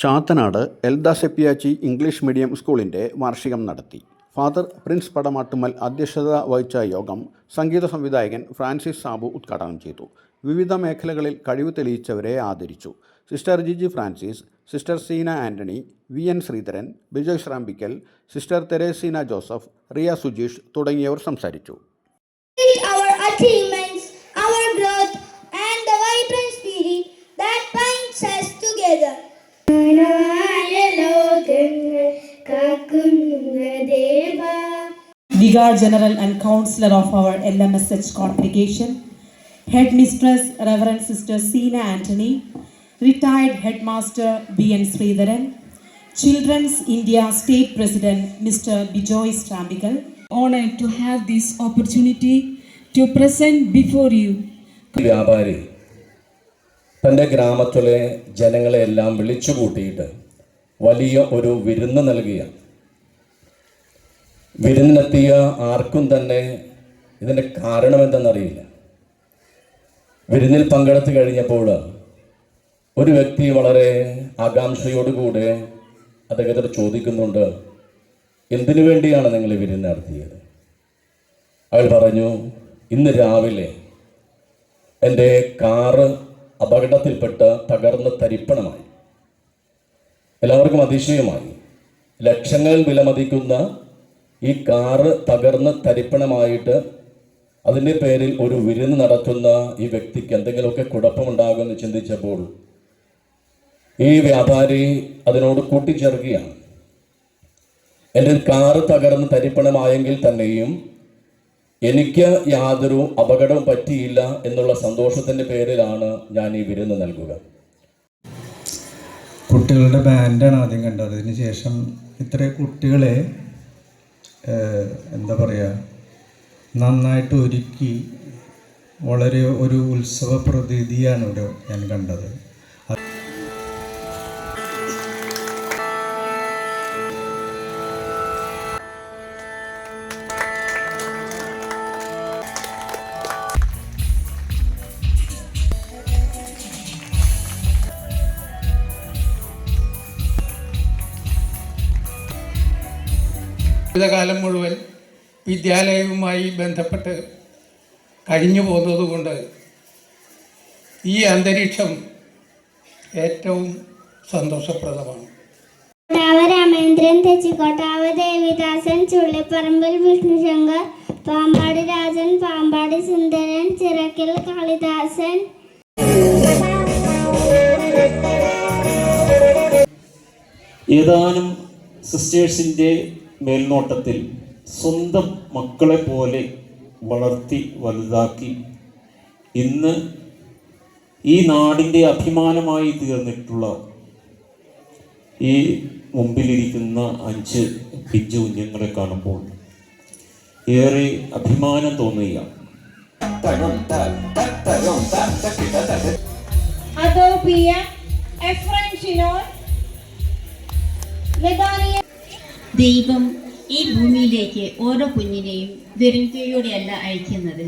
Chathanad എൽദ സെപ്പിയാച്ചി English medium സ്കൂളിൻ്റെ വാർഷികം നടത്തി. ഫാദർ പ്രിൻസ് പടമാട്ടുമ്മൽ അധ്യക്ഷത വഹിച്ച യോഗം സംഗീത സംവിധായകൻ ഫ്രാൻസിസ് സാബു ഉദ്ഘാടനം ചെയ്തു. വിവിധ മേഖലകളിൽ കഴിവ് തെളിയിച്ചവരെ ആദരിച്ചു. Sister Jiji Francis, sister Seena Antony, V N. Sreedharan, Bijoy Shrampickal, sister Theresina Joseph, Riya Sujeesh തുടങ്ങിയവർ സംസാരിച്ചു. Our achievements, our growth and the vibrant spirit that binds us together. Vicar General and Counselor of our LMSH congregation, Head Mistress Reverend Sister Sina Anthony, Retired Headmaster B.N. Sridharan, Children's India State President Mr. Bijoy Strambikal. Honored to have this opportunity to present before you. വ്യാപാരി തൻ്റെ ഗ്രാമത്തിലെ ജനങ്ങളെല്ലാം വിളിച്ചു കൂട്ടിയിട്ട് വലിയ ഒരു വിരുന്ന് നൽകിയാണ്. വിരുന്നിനെത്തിയ ആർക്കും തന്നെ ഇതിൻ്റെ കാരണമെന്തെന്നറിയില്ല. വിരുന്നിൽ പങ്കെടുത്തു കഴിഞ്ഞപ്പോൾ ഒരു വ്യക്തി വളരെ ആകാംക്ഷയോടുകൂടെ അദ്ദേഹത്തോട് ചോദിക്കുന്നുണ്ട്, എന്തിനു വേണ്ടിയാണ് നിങ്ങൾ വിരുന്ന് നടത്തിയത്? അയാൾ പറഞ്ഞു, ഇന്ന് രാവിലെ എൻ്റെ കാറ് അപകടത്തിൽപ്പെട്ട് തകർന്ന് തരിപ്പണമായി. എല്ലാവർക്കും അതിശയമായി. ലക്ഷങ്ങളിൽ വിലമതിക്കുന്ന ഈ കാറ് തകർന്ന് തരിപ്പണമായിട്ട് അതിൻ്റെ പേരിൽ ഒരു വിരുന്ന് നടത്തുന്ന ഈ വ്യക്തിക്ക് എന്തെങ്കിലുമൊക്കെ കുഴപ്പമുണ്ടാകുമെന്ന് ചിന്തിച്ചപ്പോൾ ഈ വ്യാപാരി അതിനോട് കൂട്ടിച്ചേർക്കുകയാണ്, എൻ്റെ കാറ് തകർന്ന് തരിപ്പണമായെങ്കിൽ തന്നെയും എനിക്ക് യാതൊരു അപകടവും പറ്റിയില്ല എന്നുള്ള സന്തോഷത്തിൻ്റെ പേരിലാണ് ഞാൻ ഈ വിരുന്ന് നൽകുക. കുട്ടികളുടെ ബാൻഡാണ് ആദ്യം കണ്ടത്. അതിന് ശേഷം ഇത്ര കുട്ടികളെ എന്താ പറയുക, നന്നായിട്ട് ഒരുക്കി വളരെ ഒരു ഉത്സവ പ്രതീതിയാണ് ഇവിടെ ഞാൻ കണ്ടത്. ജീവിതകാലം മുഴുവൻ വിദ്യാലയവുമായി ബന്ധപ്പെട്ട് കഴിഞ്ഞു പോകുന്നതുകൊണ്ട് ഈ അന്തരീക്ഷം ഏറ്റവും സന്തോഷപ്രദമാണ്. രാമേന്ദ്രൻ, തെച്ചിക്കോട്ടാവ് ദേവിദാസൻ, ചുള്ളിപ്പറമ്പിൽ വിഷ്ണുശങ്കർ, പാമ്പാടി രാജൻ, പാമ്പാടി സുന്ദരൻ, ചിറക്കൽ കാളിദാസൻ. ഏതാനും സിസ്റ്റേഴ്സിൻ്റെ മേൽനോട്ടത്തിൽ സ്വന്തം മക്കളെ പോലെ വളർത്തി വലുതാക്കി ഇന്ന് ഈ നാടിൻ്റെ അഭിമാനമായി തീർന്നിട്ടുള്ള ഈ മുമ്പിലിരിക്കുന്ന 5 പിഞ്ചു കുഞ്ഞുങ്ങളെ കാണുമ്പോൾ ഏറെ അഭിമാനം തോന്നുകയാണ്. ദൈവം ഈ ഭൂമിയിലേക്ക് ഓരോ കുഞ്ഞിനെയും വെറുങ്കയോടെയല്ല അയക്കുന്നത്.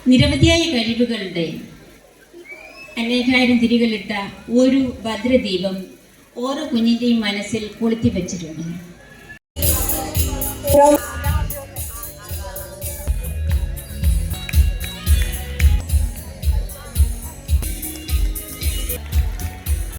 നിരവധിയായ കഴിവുകളുടെ അനേകായിരം തിരികളിട്ട ഒരു ഭദ്രദീപം ഓരോ കുഞ്ഞിൻ്റെയും മനസ്സിൽ കൊളുത്തി വച്ചിട്ടുണ്ട്.